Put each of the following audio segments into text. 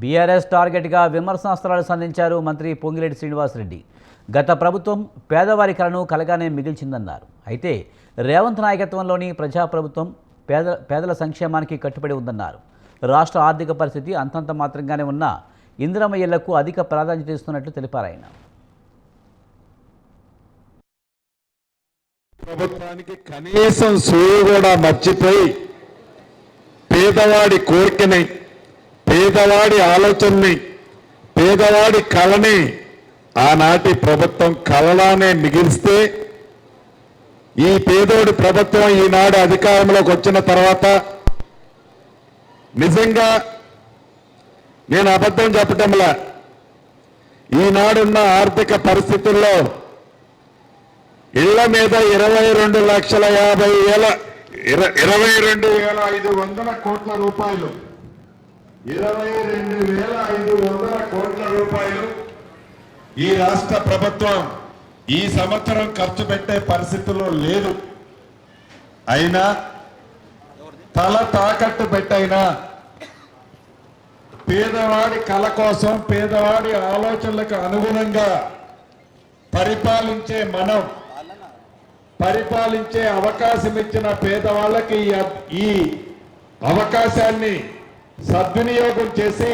BRS టార్గెట్గా విమర్శనాస్త్రాలు సంధించారు మంత్రి పొంగిరెడ్డి శ్రీనివాసరెడ్డి. గత ప్రభుత్వం పేదవారి కలను కలగానే మిగిల్చిందన్నారు. అయితే రేవంత్ నాయకత్వంలోని ప్రజాప్రభుత్వం పేదల సంక్షేమానికి కట్టుబడి ఉందన్నారు. రాష్ట్ర ఆర్థిక పరిస్థితి అంతంత మాత్రంగానే ఉన్న ఇందిరమ్మ ఇళ్లకు అధిక ప్రాధాన్యత ఇస్తున్నట్లు తెలిపారు ఆయన. ప్రభుత్వానికి కనీసం సోయి కూడా మర్చిపోయి పేదవాడి కోరికని, పేదవాడి ఆలోచనని, పేదవాడి కళని ఆనాటి ప్రభుత్వం కలలానే మిగిలిస్తే ఈ పేదోడి ప్రభుత్వం ఈనాడు అధికారంలోకి వచ్చిన తర్వాత నిజంగా నేను అబద్ధం చెప్పటంలా ఈనాడున్న ఆర్థిక పరిస్థితుల్లో ఇళ్ల మీద 22,50,500 కోట్ల రూపాయలు 22,500 కోట్ల రూపాయలు ఈ రాష్ట్ర ప్రభుత్వం ఈ సంవత్సరం ఖర్చు పెట్టే పరిస్థితుల్లో లేదు. అయినా తల తాకట్టు పెట్టైనా పేదవాడి కళ కోసం, పేదవాడి ఆలోచనలకు అనుగుణంగా పరిపాలించే అవకాశం ఇచ్చిన పేదవాళ్ళకి ఈ అవకాశాన్ని సద్వినియోగం చేసి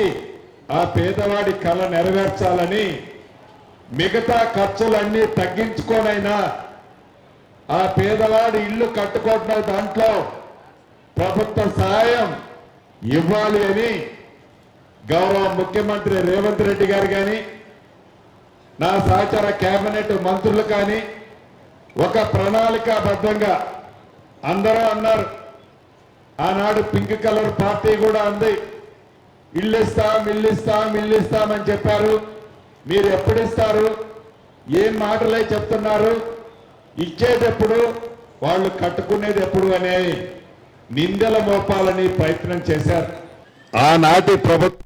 ఆ పేదవాడి కళ నెరవేర్చాలని మిగతా ఖర్చులన్నీ తగ్గించుకోనైనా ఆ పేదవాడి ఇల్లు కట్టుకోవడం దాంట్లో ప్రభుత్వ సహాయం ఇవ్వాలి అని గౌరవ ముఖ్యమంత్రి రేవంత్ రెడ్డి గారు కానీ, నా సహచర కేబినెట్ మంత్రులు కానీ ఒక ప్రణాళికాబద్ధంగా అందరూ అన్నారు. ఆనాడు పింక్ కలర్ పార్టీ కూడా అంది, ఇల్లు ఇస్తామని చెప్పారు. మీరు ఎప్పుడు ఇస్తారు? ఏం మాటలే చెప్తున్నారు? ఇచ్చేటప్పుడు వాళ్ళు కట్టుకునేది ఎప్పుడు అనే నిందల మోపాలని ప్రయత్నం చేశారు. ఆనాటి ప్రభుత్వం